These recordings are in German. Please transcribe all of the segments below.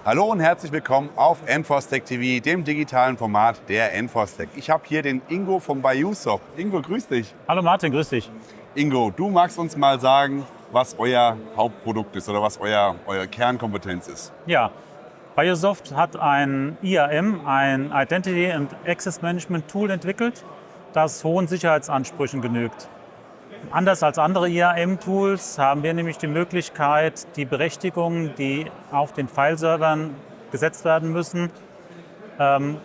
Hallo und herzlich willkommen auf Enforce-Tech TV, dem digitalen Format der Enforce-Tech. Ich habe hier den Ingo von Biusoft. Ingo, grüß dich. Hallo Martin, grüß dich. Ingo, du magst uns mal sagen, was euer Hauptprodukt ist oder was euer Kernkompetenz ist. Ja, Biusoft hat ein IAM, ein Identity and Access Management Tool entwickelt, das hohen Sicherheitsansprüchen genügt. Anders als andere IAM-Tools haben wir nämlich die Möglichkeit, die Berechtigungen, die auf den Fileservern gesetzt werden müssen,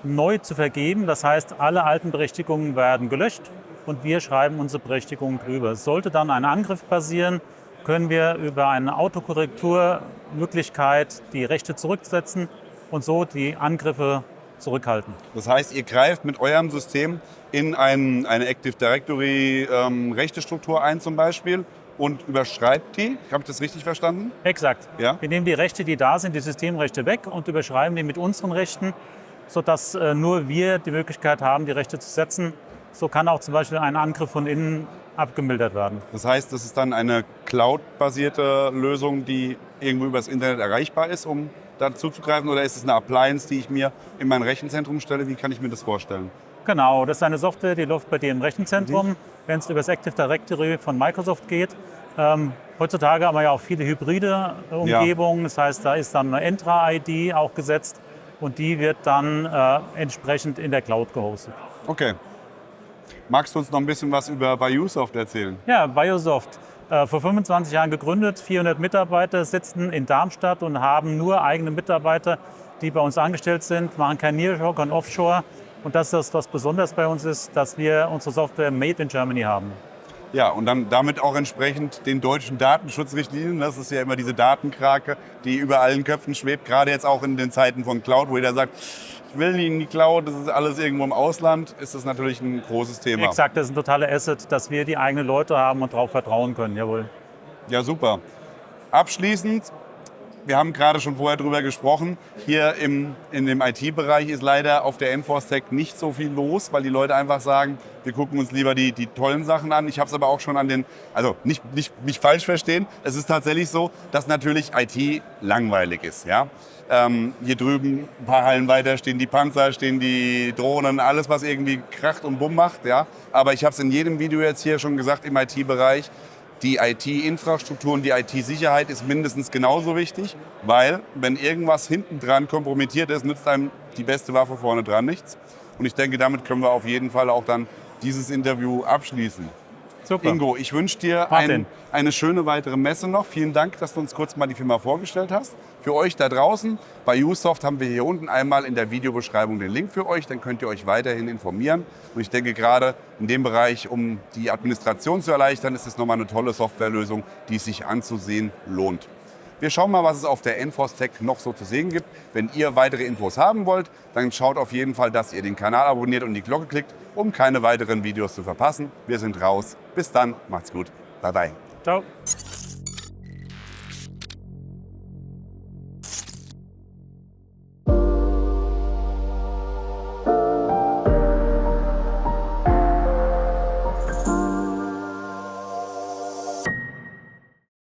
neu zu vergeben. Das heißt, alle alten Berechtigungen werden gelöscht und wir schreiben unsere Berechtigungen drüber. Sollte dann ein Angriff passieren, können wir über eine Autokorrekturmöglichkeit die Rechte zurücksetzen und so die Angriffe zurückhalten. Das heißt, ihr greift mit eurem System in eine Active Directory Rechtestruktur ein zum Beispiel und überschreibt die. Habe ich das richtig verstanden? Exakt. Ja? Wir nehmen die Rechte, die da sind, die Systemrechte weg und überschreiben die mit unseren Rechten, sodass nur wir die Möglichkeit haben, die Rechte zu setzen. So kann auch zum Beispiel ein Angriff von innen abgemildert werden. Das heißt, das ist dann eine Cloud-basierte Lösung, die irgendwo übers Internet erreichbar ist, um da zuzugreifen? Oder ist es eine Appliance, die ich mir in mein Rechenzentrum stelle? Wie kann ich mir das vorstellen? Genau, das ist eine Software, die läuft bei dir im Rechenzentrum, wenn es über das Active Directory von Microsoft geht. Heutzutage haben wir ja auch viele hybride Umgebungen, das heißt, da ist dann eine Entra-ID auch gesetzt und die wird dann entsprechend in der Cloud gehostet. Okay. Magst du uns noch ein bisschen was über Biusoft erzählen? Ja, Biusoft, vor 25 Jahren gegründet, 400 Mitarbeiter sitzen in Darmstadt und haben nur eigene Mitarbeiter, die bei uns angestellt sind, machen kein Nearshore, kein Offshore. Und das ist das, was besonders bei uns ist, dass wir unsere Software made in Germany haben. Ja, und dann damit auch entsprechend den deutschen Datenschutzrichtlinien. Das ist ja immer diese Datenkrake, die über allen Köpfen schwebt, gerade jetzt auch in den Zeiten von Cloud, wo jeder sagt, ich will nicht in die Cloud, das ist alles irgendwo im Ausland, ist das natürlich ein großes Thema. Exakt, das ist ein totaler Asset, dass wir die eigenen Leute haben und darauf vertrauen können, jawohl. Ja, super. Abschließend, wir haben gerade schon vorher drüber gesprochen, hier in dem IT-Bereich ist leider auf der Enforce-Tech nicht so viel los, weil die Leute einfach sagen, wir gucken uns lieber die tollen Sachen an. Ich habe es aber auch schon also nicht falsch verstehen, es ist tatsächlich so, dass natürlich IT langweilig ist. Ja? Hier drüben, ein paar Hallen weiter, stehen die Panzer, stehen die Drohnen, alles was irgendwie kracht und bumm macht. Ja? Aber ich habe es in jedem Video jetzt hier schon gesagt, im IT-Bereich, die IT-Infrastruktur und die IT-Sicherheit ist mindestens genauso wichtig, weil wenn irgendwas hinten dran kompromittiert ist, nützt einem die beste Waffe vorne dran nichts. Und ich denke, damit können wir auf jeden Fall auch dann dieses Interview abschließen. Super. Ingo, ich wünsche dir eine schöne weitere Messe noch. Vielen Dank, dass du uns kurz mal die Firma vorgestellt hast. Für euch da draußen, bei Biusoft haben wir hier unten einmal in der Videobeschreibung den Link für euch. Dann könnt ihr euch weiterhin informieren. Und ich denke, gerade in dem Bereich, um die Administration zu erleichtern, ist es nochmal eine tolle Softwarelösung, die es sich anzusehen lohnt. Wir schauen mal, was es auf der Enforce-Tech noch so zu sehen gibt. Wenn ihr weitere Infos haben wollt, dann schaut auf jeden Fall, dass ihr den Kanal abonniert und die Glocke klickt, um keine weiteren Videos zu verpassen. Wir sind raus. Bis dann, macht's gut. Bye bye. Ciao.